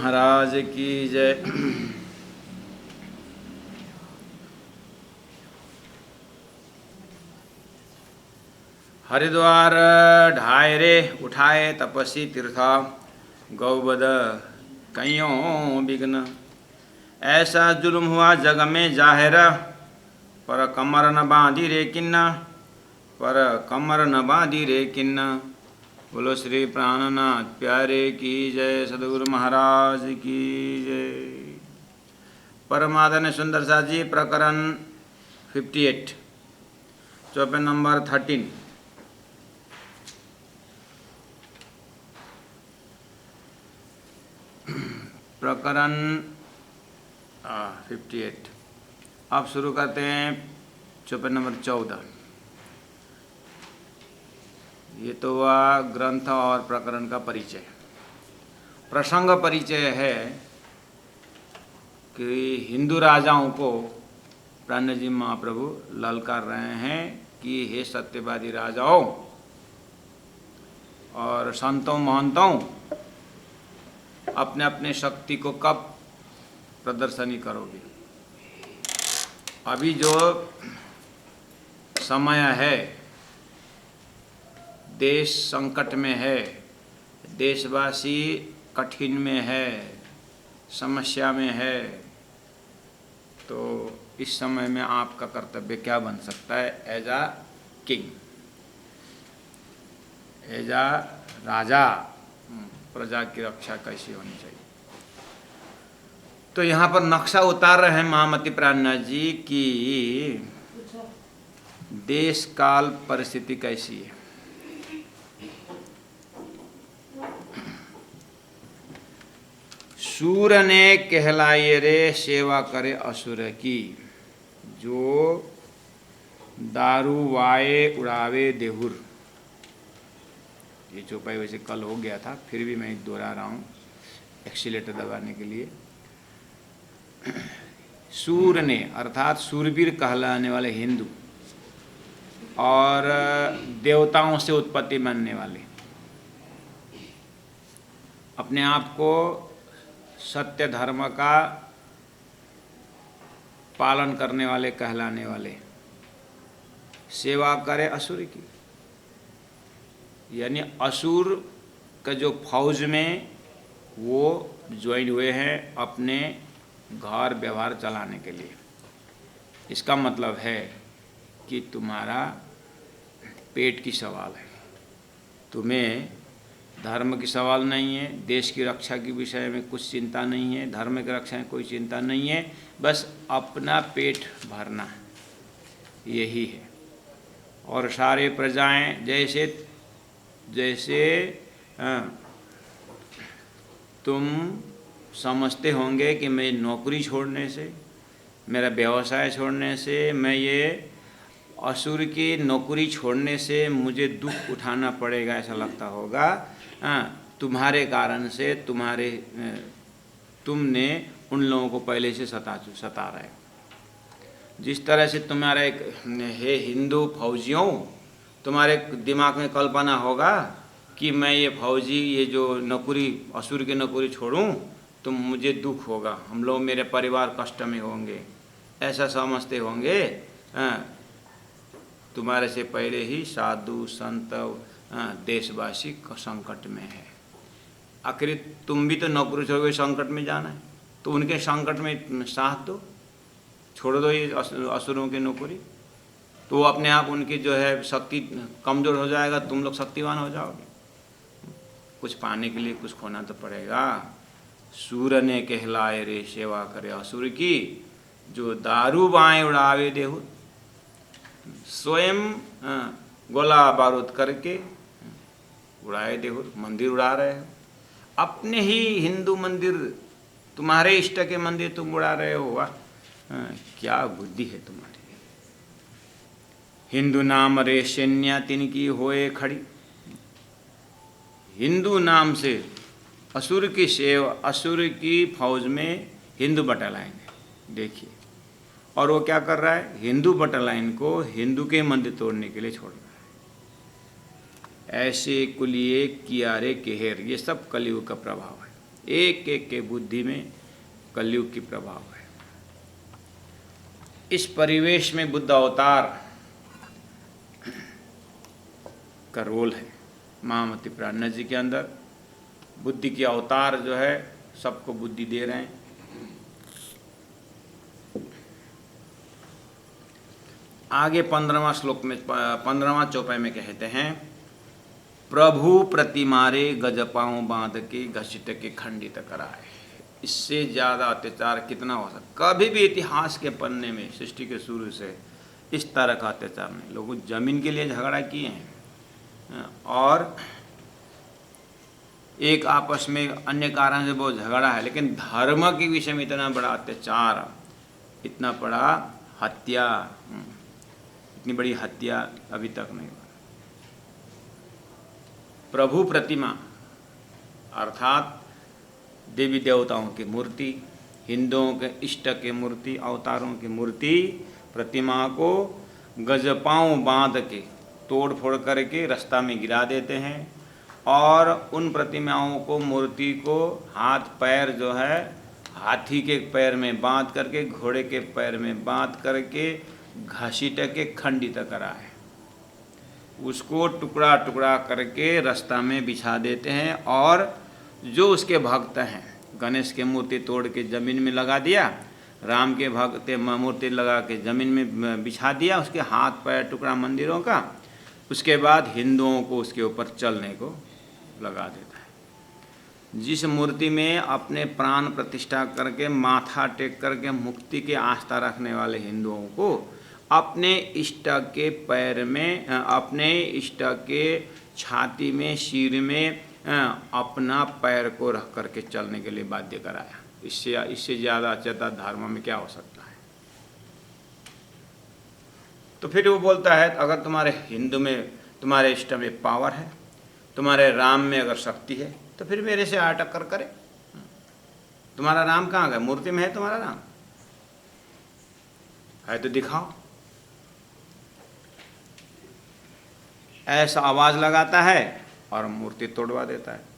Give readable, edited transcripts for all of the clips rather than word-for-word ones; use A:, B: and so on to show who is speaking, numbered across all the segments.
A: महाराज की जय। हरिद्वार ढाए रे उठाए तपस्वी तीर्थ, गौबद कईयों विघ्न। ऐसा जुल्म हुआ जग में जाहिर, पर कमर न बांधी रे किन्ना, पर कमर न बांधी रे किन्ना। बोलो श्री प्राणनाथ प्यारे की जय, सदगुरु महाराज की जय। परमादन सुंदर सा जी प्रकरण 58, चौपन नंबर 13। प्रकरण 58। अब शुरू करते हैं चौपन नंबर 14। ये तो हुआ ग्रंथ और प्रकरण का परिचय। प्रसंग परिचय है कि हिंदू राजाओं को प्राण जी महाप्रभु ललकार रहे हैं कि हे सत्यवादी राजाओं और संतों महंतों, अपने अपने शक्ति को कब प्रदर्शनी करोगे। अभी जो समय है, देश संकट में है, देशवासी कठिन में है, समस्या में है, तो इस समय में आपका कर्तव्य क्या बन सकता है एज आ किंग, एज आ राजा। प्रजा की रक्षा कैसी होनी चाहिए। तो यहाँ पर नक्शा उतार रहे हैं महामती प्राणनाथ जी की देश काल परिस्थिति कैसी है। सूर ने कहलाए रे सेवा करे असुर की, जो दारू वाए उड़ावे देहुर। ये चौपाई वैसे कल हो गया था, फिर भी मैं दोहरा रहा हूँ एक्सीलेटर दबाने के लिए। सूर ने अर्थात सूरवीर कहलाने वाले हिंदू और देवताओं से उत्पत्ति मानने वाले, अपने आप को सत्य धर्म का पालन करने वाले कहलाने वाले, सेवा करे असुर की, यानी असुर का जो फौज में वो ज्वाइन हुए हैं अपने घर व्यवहार चलाने के लिए। इसका मतलब है कि तुम्हारा पेट की सवाल है, तुम्हें धर्म की सवाल नहीं है, देश की रक्षा के विषय में कुछ चिंता नहीं है, धर्म की रक्षा में कोई चिंता नहीं है, बस अपना पेट भरना यही है। और सारे प्रजाएं जैसे जैसे तुम समझते होंगे कि मैं नौकरी छोड़ने से, मेरा व्यवसाय छोड़ने से, मैं ये असुर की नौकरी छोड़ने से मुझे दुख उठाना पड़ेगा, ऐसा लगता होगा। तुम्हारे कारण से तुमने उन लोगों को पहले से सता रहे हो। जिस तरह से तुम्हारा एक हे हिंदू फौजियों, तुम्हारे दिमाग में कल्पना होगा कि मैं ये फौजी ये जो नौकरी असुर की नौकरी छोड़ूं तो मुझे दुख होगा, हम लोग मेरे परिवार कष्ट में होंगे, ऐसा समझते होंगे। तुम्हारे से पहले ही साधु संत देशवासी संकट में है। आखिर तुम भी तो नौकरी छोड़ के संकट में जाना है, तो उनके संकट में साथ दो, छोड़ दो ये असुरों की नौकरी, तो वो अपने आप उनकी जो है शक्ति कमज़ोर हो जाएगा, तुम लोग शक्तिवान हो जाओगे। कुछ पाने के लिए कुछ खोना तो पड़ेगा। सूर ने कहलाए रे सेवा करे असुर की, जो दारू बाएं उड़ावे देहु। स्वयं गोला बारूद करके उड़ाए देहुर, मंदिर उड़ा रहे हो, अपने ही हिंदू मंदिर, तुम्हारे इष्ट के मंदिर तुम उड़ा रहे हो। वाह, क्या बुद्धि है तुम्हारी। हिंदू नाम रे सैन्या तिनकी होए खड़ी। हिंदू नाम से असुर की सेवा, असुर की फौज में हिंदू बटालाएंगे। देखिए, और वो क्या कर रहा है, हिंदू बटालाइन को हिंदू के मंदिर तोड़ने के लिए छोड़ रहा है। ऐसे कुलिए कियारे केहर, ये सब कलयुग का प्रभाव है। एक एक के बुद्धि में कलयुग की प्रभाव है। इस परिवेश में बुद्ध अवतार का रोल है। महामती प्राज्ञ जी के अंदर बुद्धि की अवतार जो है सबको बुद्धि दे रहे हैं। आगे 15वां श्लोक में 15वां चौपाई में कहते हैं, प्रभु प्रतिमारे गजपाओं बांध के घसीट के खंडित कराए। इससे ज़्यादा अत्याचार कितना हो सकता? कभी भी इतिहास के पन्ने में सृष्टि के शुरू से इस तरह का अत्याचार नहीं। लोगों जमीन के लिए झगड़ा किए हैं और एक आपस में अन्य कारण से बहुत झगड़ा है, लेकिन धर्म के विषय में इतना बड़ा अत्याचार, इतना बड़ा हत्या, इतनी बड़ी हत्या अभी तक नहीं हुआ। प्रभु प्रतिमा अर्थात देवी देवताओं की मूर्ति, हिंदुओं के इष्ट के मूर्ति, अवतारों की मूर्ति, प्रतिमा को गजपांव बांध के तोड़ फोड़ करके रास्ता में गिरा देते हैं और उन प्रतिमाओं को, मूर्ति को हाथ पैर जो है हाथी के पैर में बांध करके, घोड़े के पैर में बांध करके घसीट के खंडित कराए। उसको टुकड़ा टुकड़ा करके रास्ता में बिछा देते हैं और जो उसके भक्त हैं, गणेश की मूर्ति तोड़ के ज़मीन में लगा दिया, राम के भक्त मूर्ति लगा के ज़मीन में बिछा दिया, उसके हाथ पैर टुकड़ा मंदिरों का। उसके बाद हिंदुओं को उसके ऊपर चलने को लगा देता है। जिस मूर्ति में अपने प्राण प्रतिष्ठा करके माथा टेक करके मुक्ति की आस्था रखने वाले हिंदुओं को अपने इष्ट के पैर में, अपने इष्ट के छाती में, सिर में अपना पैर को रख करके चलने के लिए बाध्य कराया। इससे ज़्यादा अत्याचार धर्म में क्या हो सकता है? तो फिर वो बोलता है, अगर तुम्हारे हिंदू में, तुम्हारे इष्ट में पावर है, तुम्हारे राम में अगर शक्ति है, तो फिर मेरे से आ टक्कर करे। तुम्हारा राम कहाँ गया? मूर्ति में है तुम्हारा राम? है तो दिखाओ। ऐसा आवाज लगाता है और मूर्ति तोड़वा देता है।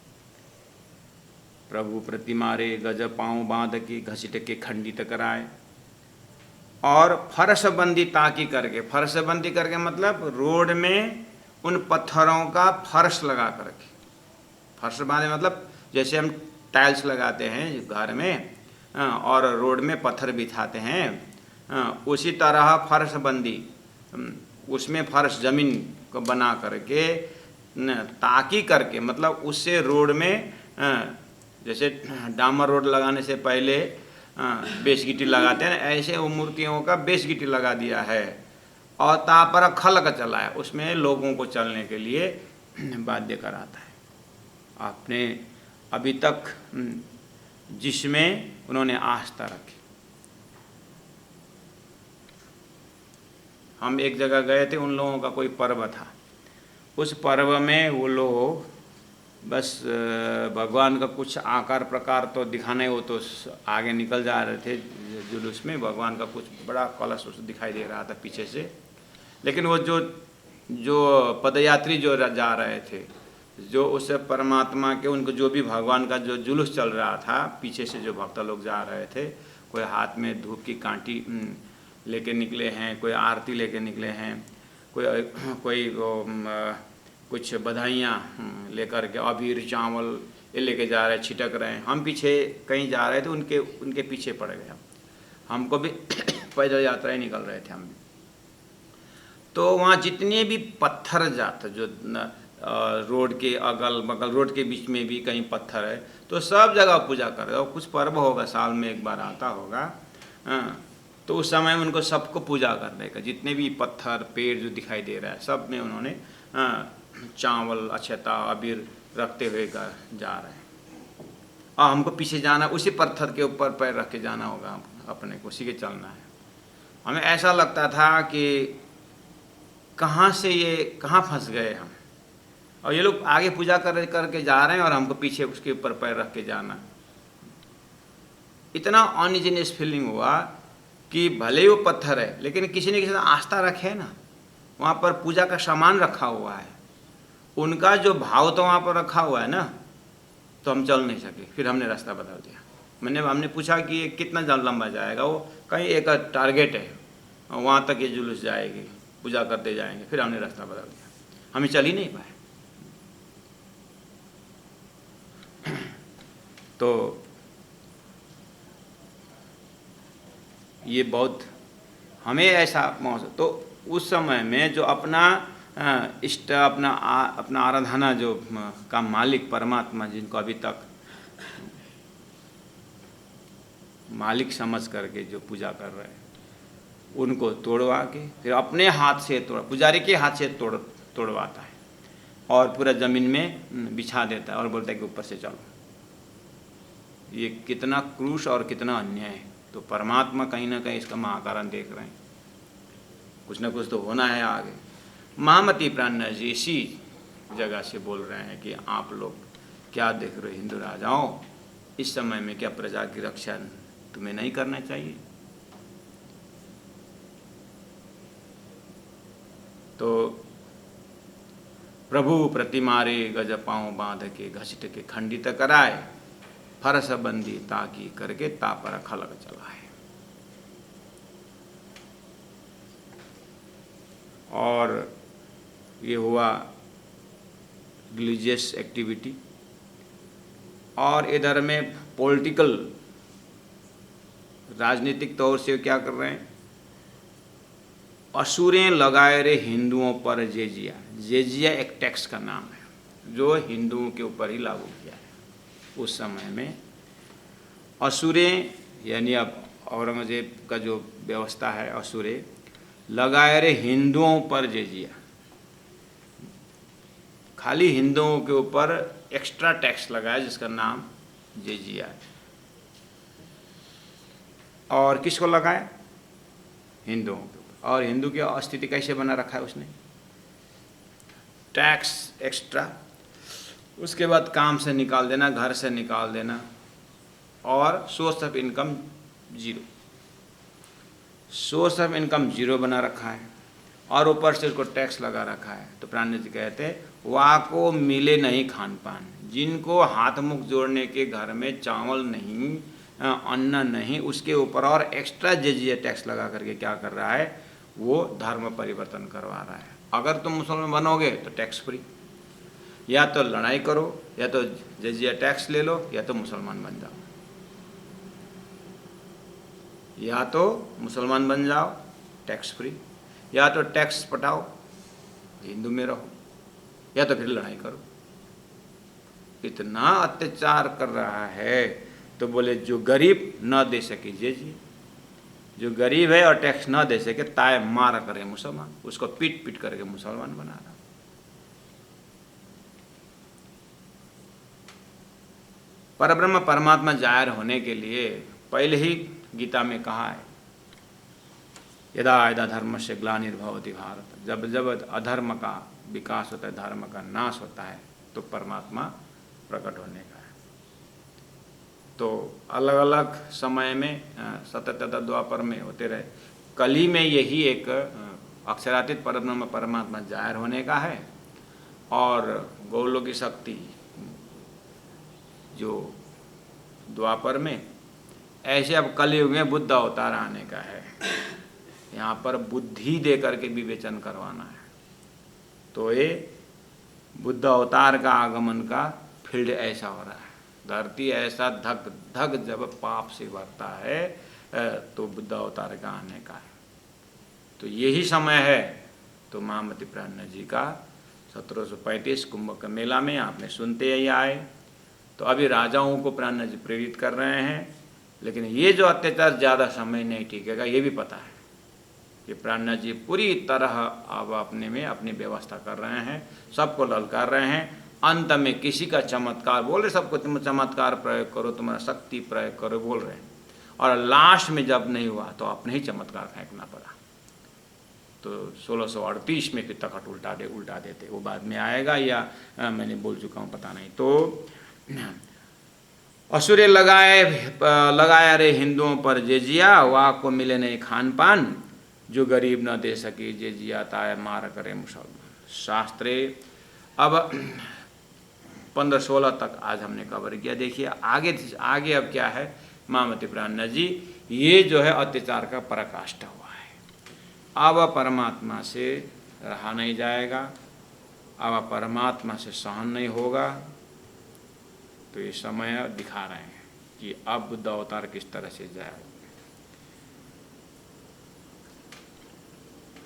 A: प्रभु प्रतिमारे गज पांव बांध के घसीट के खंडित कराए और फर्शबंदी ताकी करके, फर्शबंदी करके मतलब रोड में उन पत्थरों का फर्श लगा करके, फर्श बांधे मतलब जैसे हम टाइल्स लगाते हैं घर में और रोड में पत्थर बिछाते हैं, उसी तरह फर्शबंदी, उसमें फर्श जमीन को बना करके ताकी करके, मतलब उससे रोड में जैसे डामर रोड लगाने से पहले बेस गिट्टी लगाते हैं, ऐसे वो मूर्तियों का बेस गिट्टी लगा दिया है और तापर खलक चला है, उसमें लोगों को चलने के लिए बाध्य कराता है। आपने अभी तक जिसमें उन्होंने आस्था रखी। हम एक जगह गए थे, उन लोगों का कोई पर्व था, उस पर्व में वो लोग बस भगवान का कुछ आकार प्रकार तो दिखाने, वो तो आगे निकल जा रहे थे जुलूस में, भगवान का कुछ बड़ा कलश दिखाई दे रहा था पीछे से, लेकिन वो जो पदयात्री जो जा रहे थे, जो उस परमात्मा के, उनको जो भी भगवान का जो जुलूस चल रहा था, पीछे से जो भक्त लोग जा रहे थे, कोई हाथ में धूप की कांटी लेके निकले हैं, कोई आरती लेके निकले हैं, कोई कुछ बधाइयाँ लेकर के अबीर चावल ये लेके जा रहे हैं, छिटक रहे हैं। हम पीछे कहीं जा रहे थे, उनके पीछे पड़ गए। हमको भी पैदल यात्रा ही निकल रहे थे हम भी। तो वहाँ जितने भी पत्थर जाते, जो रोड के अगल बगल, रोड के बीच में भी कहीं पत्थर है, तो सब जगह पूजा कर रहे हो। कुछ पर्व होगा, साल में एक बार आता होगा, तो उस समय उनको सबको पूजा करने का, जितने भी पत्थर पेड़ जो दिखाई दे रहा है, सब में उन्होंने चावल अक्षता अबीर रखते हुए जा रहे हैं। और हमको पीछे जाना, उसी पत्थर के ऊपर पैर रख के जाना होगा, अपने को उसी के चलना है। हमें ऐसा लगता था कि कहाँ से ये कहाँ फंस गए हम, और ये लोग आगे पूजा करके जा रहे हैं और हमको पीछे उसके ऊपर पैर रख के जाना। इतना अनइजीनियस फीलिंग हुआ कि भले ही वो पत्थर है, लेकिन किसी न किसी ने आस्था रखे ना, वहाँ पर पूजा का सामान रखा हुआ है, उनका जो भाव तो वहाँ पर रखा हुआ है ना, तो हम चल नहीं सके, फिर हमने रास्ता बदल दिया। हमने पूछा कि ये कितना लंबा जाएगा, वो कहीं एक टारगेट है वहाँ तक ये जुलूस जाएगी, पूजा करते जाएंगे, फिर हमने रास्ता बदल दिया, हमें चल ही नहीं पाए। तो ये बहुत हमें ऐसा मौसम, तो उस समय में जो अपना इष्ट, अपना आराधना जो का मालिक परमात्मा, जिनको अभी तक मालिक समझ करके जो पूजा कर रहे हैं, उनको तोड़वा के फिर अपने हाथ से पुजारी के हाथ से तोड़वाता है और पूरा ज़मीन में बिछा देता है और बोलता है कि ऊपर से चलो। ये कितना क्रूर और कितना अन्याय है। तो परमात्मा कहीं ना कहीं इसका महाकारण देख रहे हैं, कुछ ना कुछ तो होना है आगे। महामती प्राणनाथ जी इसी जगह से बोल रहे हैं कि आप लोग क्या देख रहे हो हिंदू राजाओं, इस समय में क्या प्रजा की रक्षा तुम्हें नहीं करना चाहिए? तो प्रभु प्रतिमारे गज पाँव बांध के घसीट के खंडित कराए, फरस बंदी ताकी करके ता पर खलक चलाए। और ये हुआ रिलीजियस एक्टिविटी। और इधर में पॉलिटिकल, राजनीतिक तौर से क्या कर रहे हैं, असुरें लगाए रे हिंदुओं पर जेजिया। जेजिया एक टैक्स का नाम है जो हिंदुओं के ऊपर ही लागू किया है उस समय में। असुरें यानी अब औरंगजेब का जो व्यवस्था है, असुरें लगाए रे हिंदुओं पर जेजिया, खाली हिंदुओं के ऊपर एक्स्ट्रा टैक्स लगाया जिसका नाम जेजिया है। और किसको लगाया? हिंदुओं के ऊपर। और हिंदू की अस्तित्व कैसे बना रखा है उसने? टैक्स एक्स्ट्रा, उसके बाद काम से निकाल देना, घर से निकाल देना, और source of income zero. Source of income zero बना रखा है और ऊपर से उसको टैक्स लगा रखा है। तो प्राणनाथ जी कहते हैं वाह को मिले नहीं खान पान, जिनको हाथ मुख जोड़ने के घर में चावल नहीं, अन्न नहीं, उसके ऊपर और एक्स्ट्रा जेजिया टैक्स लगा करके क्या कर रहा है, वो धर्म परिवर्तन करवा रहा है। अगर तुम मुसलमान बनोगे तो टैक्स फ्री, या तो लड़ाई करो, या तो जेजिया टैक्स ले लो, या तो मुसलमान बन जाओ। या तो मुसलमान बन जाओ टैक्स फ्री, या तो टैक्स पटाओ हिंदू में रहो, या तो फिर लड़ाई करो। इतना अत्याचार कर रहा है। तो बोले जो गरीब न दे सके जेजिया, जो गरीब है और टैक्स न दे सके ताए मार करे मुसलमान, उसको पीट पीट करके मुसलमान बना रहा। परब्रह्म परमात्मा जाहिर होने के लिए पहले ही गीता में कहा है, यदा यदा धर्म से ग्लानिर्भवति भारत, जब जब अधर्म का विकास होता है, धर्म का नाश होता है, तो परमात्मा प्रकट होने का है। तो अलग अलग समय में सतत द्वापर में होते रहे। कली में यही एक अक्षरातीत परब्रह्म परमात्मा जाहिर होने का है, और गौलों की शक्ति जो द्वापर में, ऐसे अब कलयुग में बुद्ध अवतार आने का है। यहाँ पर बुद्धि दे करके विवेचन करवाना है। तो ये बुद्ध अवतार का आगमन का फील्ड ऐसा हो रहा है। धरती ऐसा धक धक जब पाप से भरता है तो बुद्ध अवतार का आने का है। तो यही समय है। तो महामती प्राणनाथ जी का 1735 कुंभ का मेला में आपने सुनते ही आए। तो अभी राजाओं को प्राणनाथ जी प्रेरित कर रहे हैं, लेकिन ये जो अत्याचार ज़्यादा समय नहीं टिकेगा, ये भी पता है कि प्राणनाथ जी पूरी तरह अब अपने में अपनी व्यवस्था कर रहे हैं, सबको ललकार रहे हैं। अंत में किसी का चमत्कार बोल रहे, सबको तुम चमत्कार प्रयोग करो, तुम्हारा शक्ति प्रयोग करो बोल रहे हैं, और लास्ट में जब नहीं हुआ तो अपने ही चमत्कार फेंकना पड़ा। तो 1638 में फिर तखत उल्टा देते, वो बाद में आएगा या मैंने बोल चुका हूँ पता नहीं। तो असुरे लगाया रे हिंदुओं पर जेजिया, वाह को मिले नहीं खान पान, जो गरीब न दे सके जेजिया ताए मार करे मुसलमान। शास्त्रे अब 15-16 तक आज हमने कवर किया। देखिए आगे आगे अब क्या है महामती प्राणनाथ जी, ये जो है अत्याचार का पराकाष्ठा हुआ है। अब परमात्मा से रहा नहीं जाएगा, अब परमात्मा से सहन नहीं होगा। तो ये समय दिखा रहे हैं कि अब बुद्ध अवतार किस तरह से जाएगा।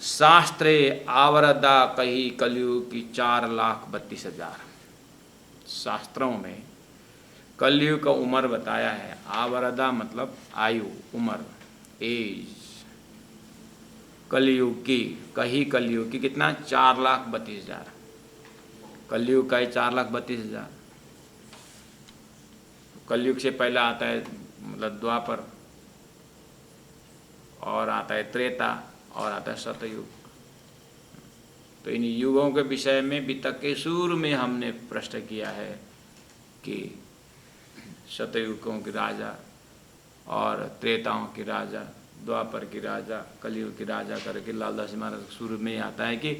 A: शास्त्रे आवरदा कही कलयुग की 4,32,000। शास्त्रों में कलयुग का उम्र बताया है। आवरदा मतलब आयु, उम्र, एज। कलयुग की, कही कलयुग की कितना, 4,32,000। कलयुग का ही 4,32,000। कलयुग से पहले आता है मतलब द्वापर, और आता है त्रेता, और आता है सतयुग। तो इन युगों के विषय में वितक के शुरू में हमने प्रश्न किया है कि सतयुगों की राजा और त्रेताओं की राजा, द्वापर की राजा, कलयुग की राजा करके लालदास जी महाराज शुरू में ही आता है कि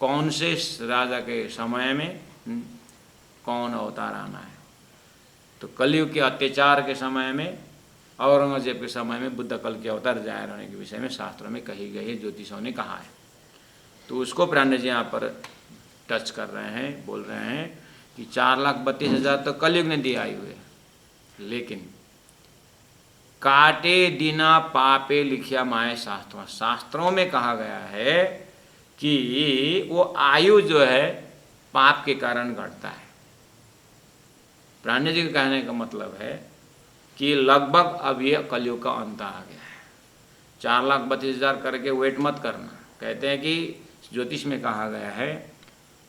A: कौन से राजा के समय में कौन अवतार आना है। तो कलयुग के अत्याचार के समय में, औरंगजेब के समय में बुद्ध कल के अवतार जाहिर होने के विषय में शास्त्रों में कही गई है, ज्योतिषों ने कहा है। तो उसको प्राणनाथ जी यहाँ पर टच कर रहे हैं, बोल रहे हैं कि 4,32,000 तो कलयुग ने दिया आयु है, लेकिन काटे दिना पापे लिखिया माए शास्त्रों, शास्त्रों में कहा गया है कि वो आयु जो है पाप के कारण घटता है। प्राणनाथ जी के कहने का मतलब है कि लगभग अब ये कलयुग का अंत आ गया है। 4,32,000 करके वेट मत करना। कहते हैं कि ज्योतिष में कहा गया है,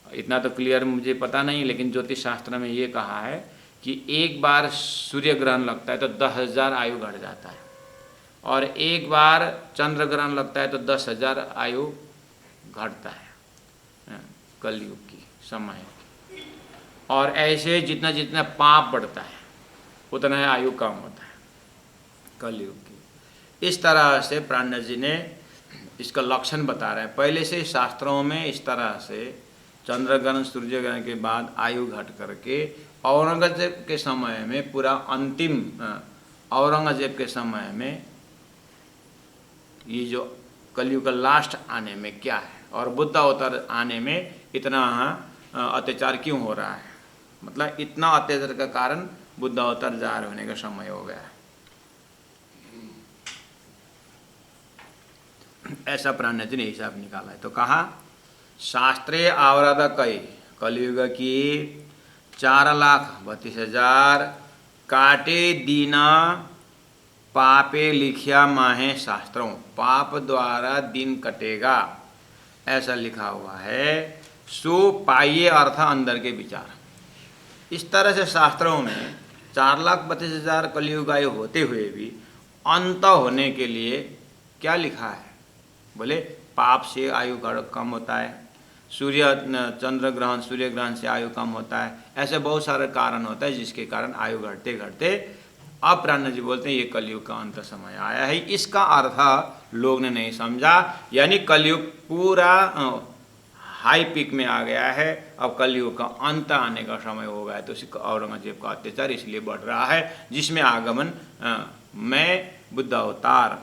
A: इतना तो क्लियर मुझे पता नहीं, लेकिन ज्योतिष शास्त्र में ये कहा है कि एक बार सूर्य ग्रहण लगता है तो 10,000 आयु घट जाता है, और एक बार चंद्र ग्रहण लगता है तो 10,000 आयु घटता है कलयुग की समय की। और ऐसे जितना जितना पाप बढ़ता है उतना ही आयु कम होता है कलयुग की। इस तरह से प्राणनाथ जी ने इसका लक्षण बता रहे हैं। पहले से शास्त्रों में इस तरह से चंद्रग्रहण सूर्य ग्रहण के बाद आयु घट करके औरंगजेब के समय में पूरा अंतिम, औरंगजेब के समय में ये जो कलयुग का लास्ट आने में क्या है, और बुद्ध अवतार आने में इतना अत्याचार क्यों हो रहा है, मतलब इतना अत्याचार का कारण बुद्ध अवतार जाहिर होने का समय हो गया है। ऐसा प्राणनाथ जी ने हिसाब निकाला है। तो कहा शास्त्रे आवरदा कई कलयुग की 4,32,000 काटे दीना पापे लिखिया माहे शास्त्रों, पाप द्वारा दिन कटेगा ऐसा लिखा हुआ है। सो पाइये अर्थ अंदर के विचार। इस तरह से शास्त्रों में 4,32,000 कलयुग आयु होते हुए भी अंत होने के लिए क्या लिखा है, बोले पाप से आयु कम होता है, चंद्र ग्रहण सूर्य ग्रहण से आयु कम होता है, ऐसे बहुत सारे कारण होता है जिसके कारण आयु घटते घटते अब प्राणनाथ जी बोलते हैं ये कलयुग का अंत समय आया है। इसका अर्थ लोग ने नहीं समझा, यानी कलयुग पूरा हाई पीक में आ गया है, अब कलयुग का अंत आने का समय हो गया है। तो औरंगजेब का अत्याचार इसलिए बढ़ रहा है, जिसमें आगमन मैं बुद्ध अवतार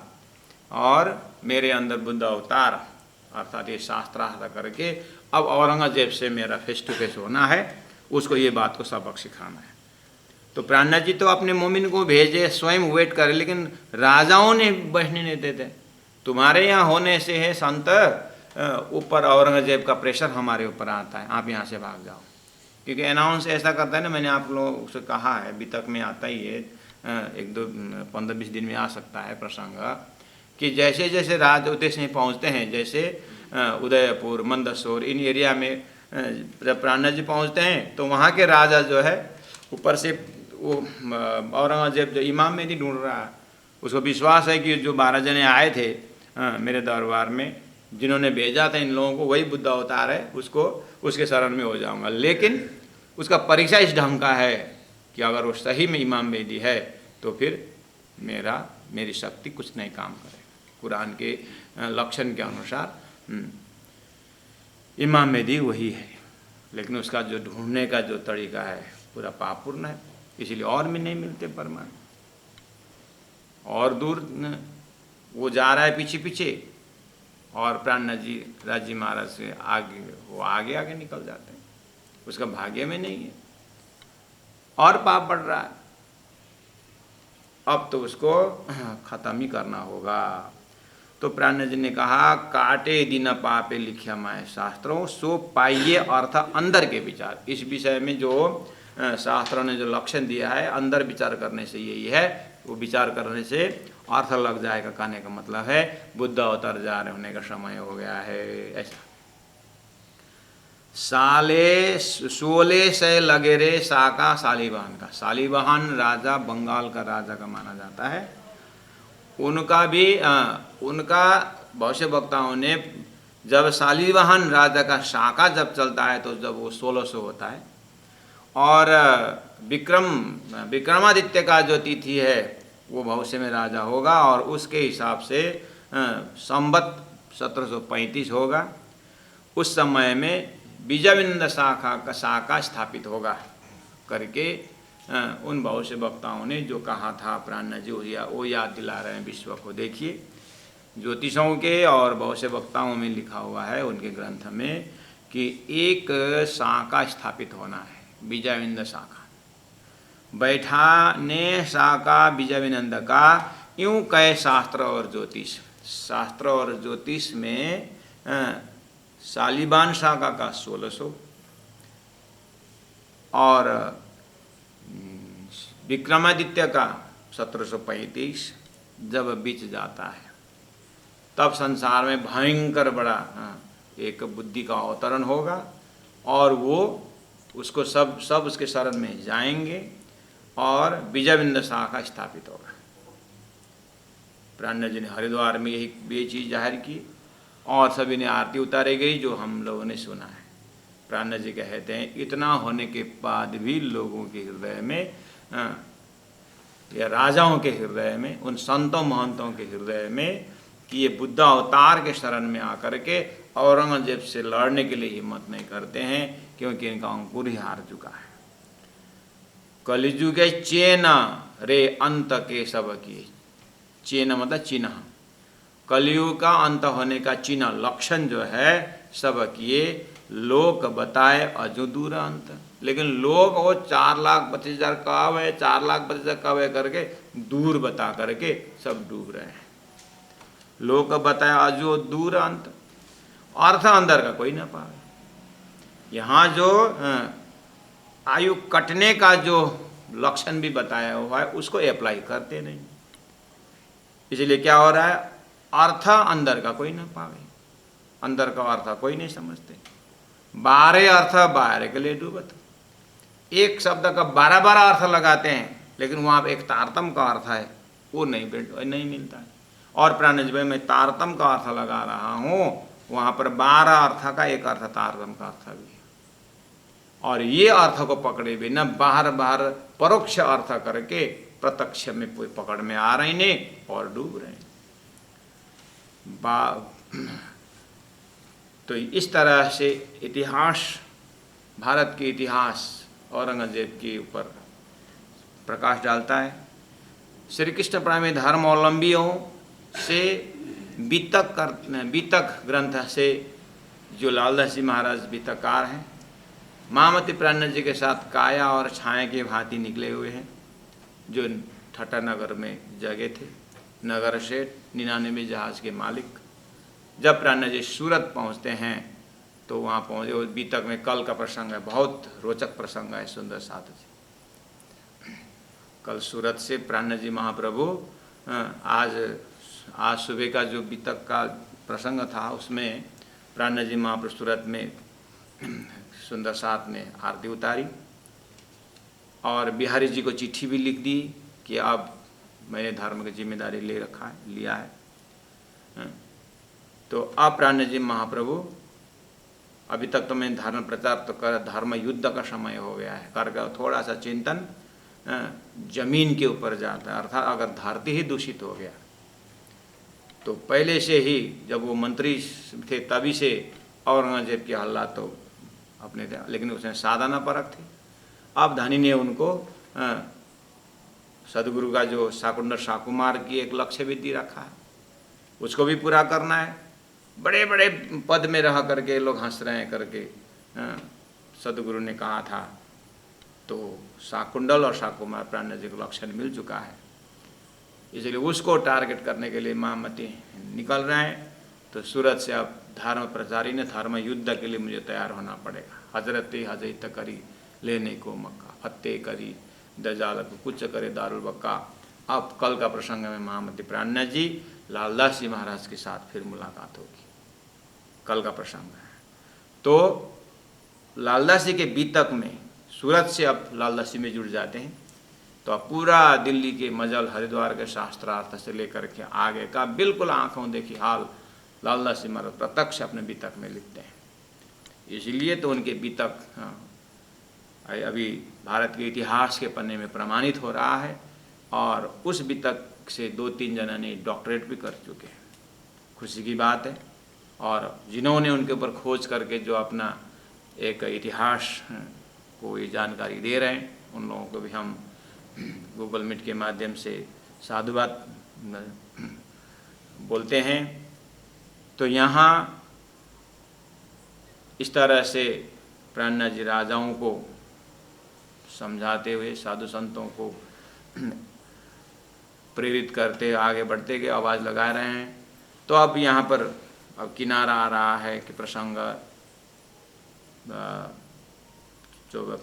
A: और मेरे अंदर बुद्ध अवतार अर्थात ये शास्त्रार्थ करके अब औरंगजेब से मेरा फेस टू फेस होना है, उसको ये बात को सबक सिखाना है। तो प्राणनाथ जी तो अपने मोमिन को भेजे, स्वयं वेट करे, लेकिन राजाओं ने बैठने नहीं देते। तुम्हारे यहाँ होने से है संत, ऊपर औरंगजेब का प्रेशर हमारे ऊपर आता है, आप यहाँ से भाग जाओ। क्योंकि अनाउंस ऐसा करता है ना, मैंने आप लोगों से कहा है, अभी तक में आता ही है, 15-20 दिन में आ सकता है प्रसंग, कि जैसे जैसे राज उद्देश्य में पहुँचते हैं, जैसे उदयपुर मंदसौर इन एरिया में जब प्राणनाथ जी पहुँचते हैं तो वहाँ के राजा जो है ऊपर से वो औरंगजेब जो इमाम मेहदी ढूंढ रहा है, उसको विश्वास है कि जो 12 जने आए थे मेरे दरबार में, जिन्होंने भेजा था इन लोगों को, वही बुद्ध अवतार है, उसको उसके शरण में हो जाऊंगा। लेकिन उसका परीक्षा इस ढंग का है कि अगर वो सही में इमाम मेहदी है तो फिर मेरी शक्ति कुछ नहीं काम करे। कुरान के लक्षण के अनुसार इमाम मेहदी वही है, लेकिन उसका जो ढूंढने का जो तरीका है पूरा पापपूर्ण है, इसलिए और भी नहीं मिलते परमाणु। और दूर वो जा रहा है पीछे पीछे, और प्राणनाथ जी महाराज से आगे वो आगे आगे निकल जाते हैं, उसका भाग्य में नहीं है, और पाप बढ़ रहा है। अब तो उसको खत्म ही करना होगा। तो प्राणनाथ जी ने कहा, काटे दिन पापे लिखा माए शास्त्रों, सो पाइए अर्थ अंदर के विचार। इस विषय में जो शास्त्रों ने जो लक्षण दिया है, अंदर विचार करने से यही है, वो विचार करने से अर्थ लग जाएगा। कहने का मतलब है बुद्ध अवतार जा रहे होने का समय हो गया है, ऐसा। साले 16 से लगे रे साका शालिवाहन का। शालिवाहन राजा बंगाल का राजा का माना जाता है। उनका भी उनका बहुत से वक्ताओं ने, जब शालिवाहन राजा का शाका जब चलता है तो जब वो 1600 होता है, और विक्रमादित्य का जो तिथि है वो भविष्य में राजा होगा, और उसके हिसाब से संवत 1735 होगा। उस समय में बीजाविनंद शाखा स्थापित होगा करके उन भविष्य वक्ताओं ने जो कहा था, प्राणनाथ जी वो याद दिला रहे हैं विश्व को। देखिए, ज्योतिषों के और भविष्य वक्ताओं में लिखा हुआ है उनके ग्रंथ में कि एक शाखा स्थापित होना है, बीजाविनंद शाखा। बैठाने शाखा बीजाविनंद का, यूं कहे शास्त्र और ज्योतिष। शास्त्र और ज्योतिष में शालिवाहन शाखा का 1600 और विक्रमादित्य का 1735 जब बीच जाता है, तब संसार में भयंकर बड़ा एक बुद्धि का अवतरण होगा, और वो उसको सब उसके शरण में जाएंगे, और बीजाविनंद शाखा स्थापित होगा। प्राणनाथ जी ने हरिद्वार में यही चीज़ जाहिर की, और सभी ने आरती उतारी गई, जो हम लोगों ने सुना है। प्राणनाथ जी कहते हैं, इतना होने के बाद भी लोगों के हृदय में, या राजाओं के हृदय में, उन संतों महंतों के हृदय में, कि ये बुद्ध अवतार के शरण में आकर के औरंगजेब से लड़ने के लिए हिम्मत नहीं करते हैं, क्योंकि इनका अंकुर ही हार चुका है। कलिजुगे चेन रे अंत के सब किए। चेन मतलब चिन्ह, कलयुग का अंत होने का चिन्ह, लक्षण जो है सब किए। लोक बताए अजो दूर अंत। लेकिन लोग वो 4,25,000 कब है, 4,25,000 कब है करके दूर बता करके सब डूब रहे हैं। लोक बताए अजो दूर अंत, अर्थ अंदर का कोई ना पावे। यहाँ जो आयु कटने का जो लक्षण भी बताया हुआ है, उसको अप्लाई करते नहीं। इसलिए क्या हो रहा है, अर्थ अंदर का कोई ना पावे, अंदर का अर्थ कोई नहीं समझते। 12 अर्थ बाहर के लिए डूबत। एक शब्द का 12 अर्थ लगाते हैं, लेकिन वहाँ एक तारतम का अर्थ है, वो नहीं मिलता है। और प्राणनाथ जी, मैं तारतम का अर्थ लगा रहा हूँ, वहाँ पर 12 अर्थ का एक अर्थ तारतम का अर्थ भी है। और ये अर्थ को पकड़े बिना बाहर परोक्ष अर्थ करके प्रत्यक्ष में पकड़ में आ रहे हैं और डूब रहे हैं। तो इस तरह से इतिहास, भारत के इतिहास औरंगजेब के ऊपर प्रकाश डालता है। श्री कृष्ण प्राणी धर्मावलंबियों से बीतक ग्रंथ से जो लालदास जी महाराज बीतकार हैं, महामती प्राणनाथ जी के साथ काया और छाया के भांति निकले हुए हैं, जो ठट्टा नगर में जगह थे। नगर शेठ 99 जहाज के मालिक। जब प्राणनाथ जी सूरत पहुँचते हैं तो वहाँ पहुँचे, वो बीतक में कल का प्रसंग है, बहुत रोचक प्रसंग है, सुंदर साथ जी। कल सूरत से प्राणनाथ जी महाप्रभु आज सुबह का जो बीतक का प्रसंग था, उसमें प्राणनाथ जी महाप्रभु सूरत में सुंदर साथ में आरती उतारी, और बिहारी जी को चिट्ठी भी लिख दी कि अब मैंने धर्म की जिम्मेदारी लिया है। तो अब प्राणनाथ जी महाप्रभु, अभी तक तो मैं धर्म प्रचार तो कर, धर्म युद्ध का समय हो गया है, करके थोड़ा सा चिंतन जमीन के ऊपर जाता है। अर्थात अगर धरती ही दूषित हो गया, तो पहले से ही जब वो मंत्री थे तभी से औरंगजेब की हल्ला तो अपने थे, लेकिन उसने साधना परक थे। अब धनी ने उनको सदगुरु का जो शाकुंडल शाकुमार की एक लक्ष्य विधि रखा है, उसको भी पूरा करना है। बड़े बड़े पद में रह करके लोग हंस रहे हैं करके सदगुरु ने कहा था, तो शाकुंडल और शाकुमार प्राण जी को लक्षण मिल चुका है, इसलिए उसको टारगेट करने के लिए महामती निकल रहे हैं। तो सूरत से अब धर्म प्रचारी ने धर्म युद्ध के लिए मुझे तैयार होना पड़ेगा। हजरत हजरत करी लेने को मक्का, फतेह करी दजाल को कुछ करे दारुल बक्का। अब कल का प्रसंग में महामती प्राणनाथ जी लालदास जी महाराज के साथ फिर मुलाकात होगी, कल का प्रसंग है। तो लालदास जी के बीतक में सूरत से अब लालदास जी में जुड़ जाते हैं, तो अब पूरा दिल्ली के मजल हरिद्वार के शास्त्रार्थ से लेकर के आगे का बिल्कुल आंखों देखी हाल लालदास जी महाराज प्रत्यक्ष अपने बीतक में लिखते हैं। इसलिए तो उनके बीतक अभी भारत के इतिहास के पन्ने में प्रमाणित हो रहा है, और उस बीतक से 2-3 जना ने डॉक्टरेट भी कर चुके हैं, खुशी की बात है। और जिन्होंने उनके ऊपर खोज करके जो अपना एक इतिहास को ये जानकारी दे रहे हैं, उन लोगों को भी हम गूगल मीट के माध्यम से साधुवाद बोलते हैं। तो यहाँ इस तरह से प्राणनाथ जी राजाओं को समझाते हुए, साधु संतों को प्रेरित करते आगे बढ़ते गए, आवाज़ लगा रहे हैं। तो अब यहाँ पर अब किनारा आ रहा है कि प्रसंग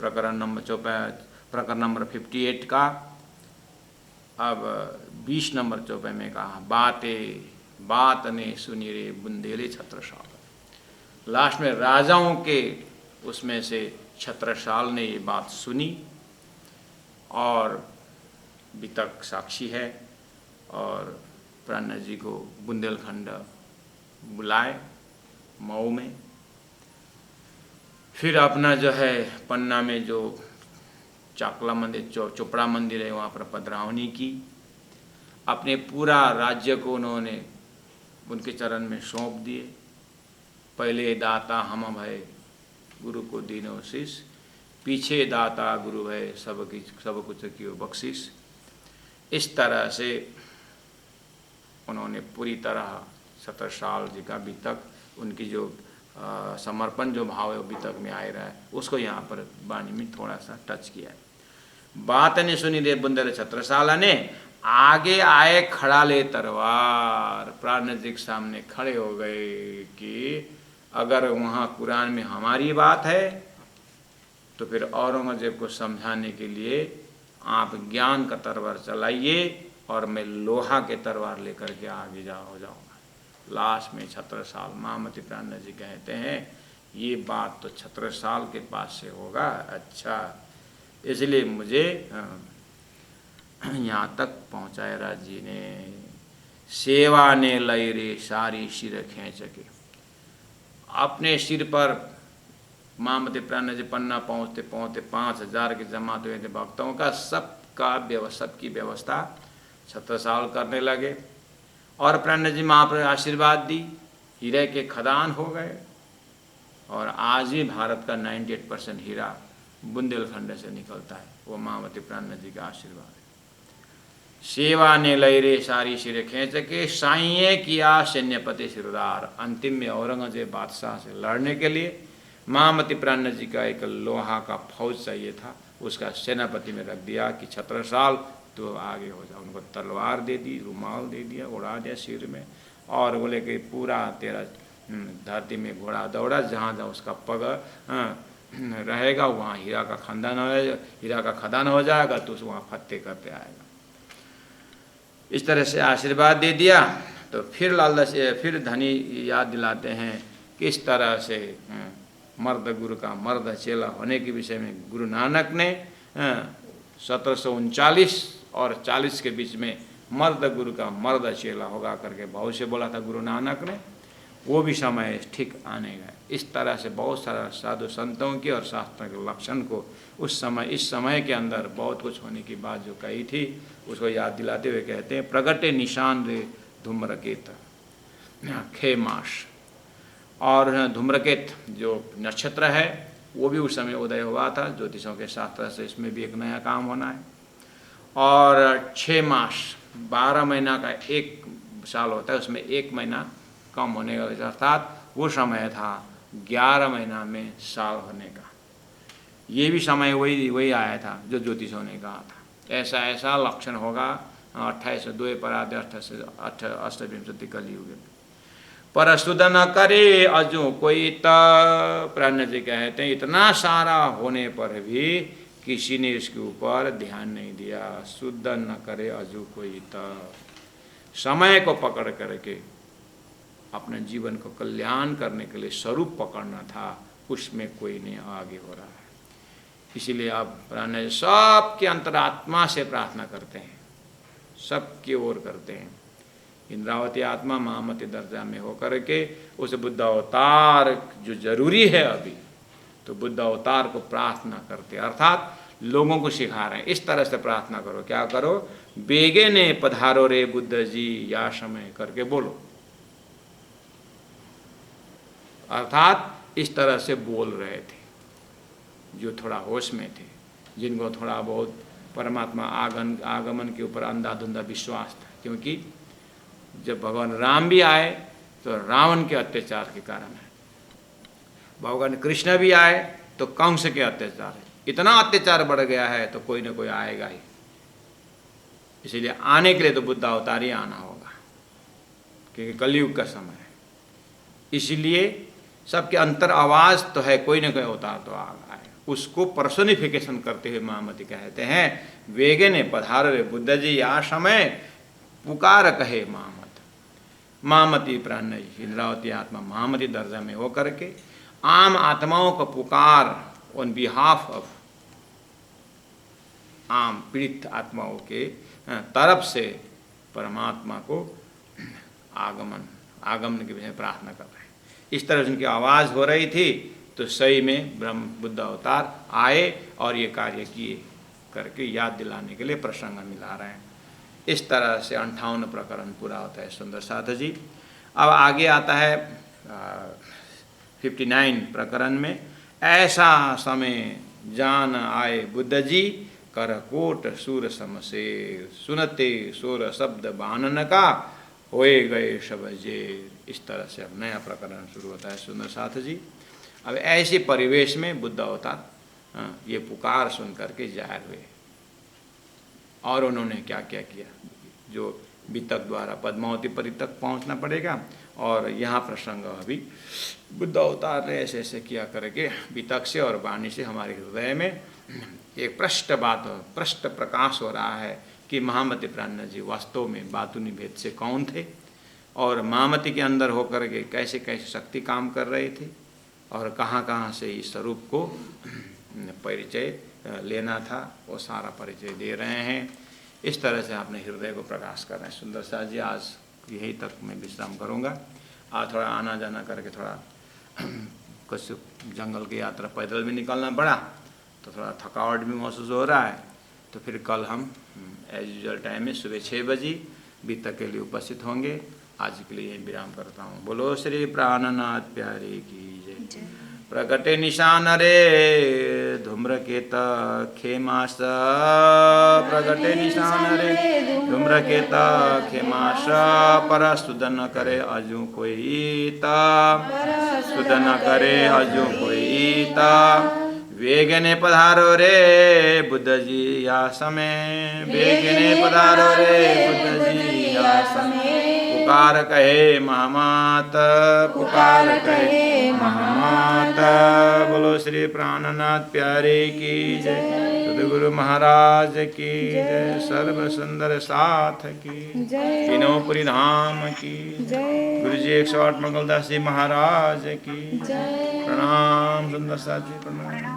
A: प्रकरण नंबर 58 का अब 20 नंबर चौपाई में कहा, बात ने सुनी रे बुंदेले छत्रसाल। लास्ट में राजाओं के उसमें से छत्रसाल ने ये बात सुनी और बीतक साक्षी है, और प्राणनाथ जी को बुंदेलखंड बुलाए मऊ में। फिर अपना जो है पन्ना में जो चाकला मंदिर चोपड़ा मंदिर है वहाँ पर पधरावनी की। अपने पूरा राज्य को उन्होंने उनके चरण में सौंप दिए। पहले दाता हम भय गुरु को दीनो शीश, पीछे दाता गुरु भय सब कुछ की बख्शिश। इस तरह से उन्होंने पूरी तरह छत्रसाल जी का बीतक, उनकी जो समर्पण जो भाव है वो बीतक में आए रहा है, उसको यहाँ पर वाणी में थोड़ा सा टच किया है। बात ने सुनी रे बुंदेले छत्रसाल ने, आगे आए खड़ा ले तलवार। प्राणनाथ जी के सामने खड़े हो गए कि अगर वहाँ कुरान में हमारी बात है तो फिर औरंगजेब को समझाने के लिए आप ज्ञान का तलवार चलाइए और मैं लोहा के तलवार लेकर के आगे हो जाऊँगा। लास्ट में छत्रसाल महामती प्राणनाथ जी कहते हैं ये बात तो छत्रसाल के पास से होगा, अच्छा इसलिए मुझे यहाँ तक पहुँचाया राज जी ने। सेवा ने लई रे सारी सिर खींच के, अपने सिर पर महामती प्राणनाथ जी पन्ना पहुँचते पहुँचते 5000 की जमात हुए थे भक्तों का, सबकी व्यवस्था छत्रसाल करने लगे। और प्राणनाथ जी वहाँ पर आशीर्वाद दी, हीरे के खदान हो गए, और आज भी भारत का 98% हीरा बुंदेलखंड से निकलता है, वो महामती प्राणनाथ जी का आशीर्वाद है। सेवा ने लई रे सारी सिर खींच के, साइए किया सैन्यपति सिरदार। अंतिम में औरंगजेब बादशाह से लड़ने के लिए महामती प्राणनाथ जी का एक लोहा का फौज चाहिए था, उसका सेनापति में रख दिया कि छत्रसाल तो आगे हो जाओ। उनको तलवार दे दी, रुमाल दे दिया, उड़ा दिया सिर में, और बोले कि पूरा तेरा धरती में घोड़ा दौड़ा, जहाँ जहाँ उसका पग रहेगा वहाँ हीरा का खदान हो जाएगा, तो उस वहाँ फतेह करते आएगा। इस तरह से आशीर्वाद दे दिया। तो फिर लालदास फिर धनी याद दिलाते हैं किस तरह से मर्द गुरु का मर्द चेला होने के विषय में गुरु नानक ने 1739 और 40 के बीच में मर्द गुरु का मर्द चेला होगा करके बहुत से बोला था गुरु नानक ने। वो भी समय ठीक आने गए। इस तरह से बहुत सारा साधु संतों के और शास्त्रों के लक्षण को उस समय इस समय के अंदर बहुत कुछ होने की बात जो कही थी उसको याद दिलाते हुए कहते हैं, प्रगटे निशान रे धूम्रकेत खे मास। और धूम्रकेत जो नक्षत्र है वो भी उस समय उदय हुआ था। ज्योतिषों के शास्त्र से इसमें भी एक नया काम होना है। और 6 मास 12 महीना का 1 साल होता है, उसमें 1 महीना कम होने का, अर्थात वो समय था 11 महीना में साल होने का। ये भी समय वही आया था जो ज्योतिषों ने कहा था। ऐसा ऐसा लक्षण होगा 28 पर आदि 28 कलयुग में। पर सुध न करे अजू कोई प्राण जी कहते हैं इतना सारा होने पर भी किसी ने इसके ऊपर ध्यान नहीं दिया। शुद्ध न करे अजू कोई समय को पकड़ करके अपने जीवन को कल्याण करने के लिए स्वरूप पकड़ना था, उसमें कोई नहीं आगे हो रहा है। इसीलिए अब प्राण सबके अंतरात्मा से प्रार्थना करते हैं, सबकी ओर करते हैं। इंद्रावती आत्मा महामती दर्जा में होकर के उस बुद्ध अवतार जो जरूरी है अभी, तो बुद्ध अवतार को प्रार्थना करते, अर्थात लोगों को सिखा रहे हैं इस तरह से प्रार्थना करो। क्या करो? बेगे ने पधारो रे बुद्ध जी या समय करके बोलो, अर्थात इस तरह से बोल रहे थे जो थोड़ा होश में थे, जिनको थोड़ा बहुत परमात्मा आगमन के ऊपर अंधाधुंधा विश्वास था। क्योंकि जब भगवान राम भी आए तो रावण के अत्याचार के कारण है, भगवान कृष्ण भी आए तो कंस के अत्याचार है। इतना अत्याचार बढ़ गया है तो कोई ना कोई आएगा ही। इसीलिए आने के लिए तो बुद्ध अवतार ही आना होगा, क्योंकि कलयुग का समय है। इसीलिए सबके अंतर आवाज तो है, कोई ना कोई अवतार तो आए। उसको पर्सोनिफिकेशन करते हुए महामती कहते हैं वेगे ने पधार रे बुद्ध जी या समय पुकार कहे महामत। महामती प्राण इंद्रावती आत्मा महामती दर्जा में होकर के आम आत्माओं का पुकार ऑन बिहाफ ऑफ आम पीड़ित आत्माओं के तरफ से परमात्मा को आगमन के विषय प्रार्थना कर रहे हैं। इस तरह से उनकी आवाज़ हो रही थी तो सही में ब्रह्म बुद्ध अवतार आए और ये कार्य किए करके याद दिलाने के लिए प्रसंग मिला रहे हैं। इस तरह से 58 प्रकरण पूरा होता है सुंदर साथ जी। अब आगे आता है 59 प्रकरण में, ऐसा समय जान आए बुद्ध जी करकोट सूर समसे सुनते सोर शब्द बानन का होए गए सब जे। इस तरह से अब नया प्रकरण शुरू होता है सुंदर साथ जी। अब ऐसे परिवेश में बुद्ध अवतार ये पुकार सुन करके जाहिर हुए और उन्होंने क्या क्या किया, जो वितक द्वारा पद्मावती परी तक पहुंचना पड़ेगा। और यहाँ प्रसंग अभी बुद्ध अवतार ने ऐसे ऐसे किया करके वितक से और वाणी से हमारे हृदय में एक पृष्ठ प्रकाश हो रहा है कि महामती प्राण जी वास्तव में बातुनी भेद से कौन थे और महामती के अंदर होकर के कैसे कैसे शक्ति काम कर रहे थे और कहाँ कहाँ से इस स्वरूप को परिचय लेना था, वो सारा परिचय दे रहे हैं। इस तरह से अपने हृदय को प्रकाश कर रहे हैं सुंदर साथ जी। आज यही तक मैं विश्राम करूँगा। आज थोड़ा आना जाना करके थोड़ा कुछ जंगल की यात्रा पैदल भी निकलना पड़ा तो थोड़ा थकावट भी महसूस हो रहा है। तो फिर कल हम एज यूजल टाइम में सुबह 6 बजे वितक के लिए उपस्थित होंगे। आज के लिए विराम करता हूँ। बोलो श्री प्राणनाथ प्यारे की जय। प्रकटे निशान रे धूम्रकेत खेमास, प्रकटे निशान रे धूम्रकेत खेमास, पर सुध न करे अजू कोई ता, सुध न करे अजू कोई ता। वेगने पधारो रे बुद्ध जी या समय, वेगने पधारो रे बुद्ध जी या समय। पुकार कहे महामात, पुकार कहे महामात। बोलो श्री प्राणनाथ प्यारे की जय, सद्गुरु महाराज की जय, सर्व सुंदर साथ की जय, तीनों पुरी धाम की जय, गुरु जी 108 मंगलदास जी महाराज की जय। प्रणाम सुंदर साथ जी, प्रणाम।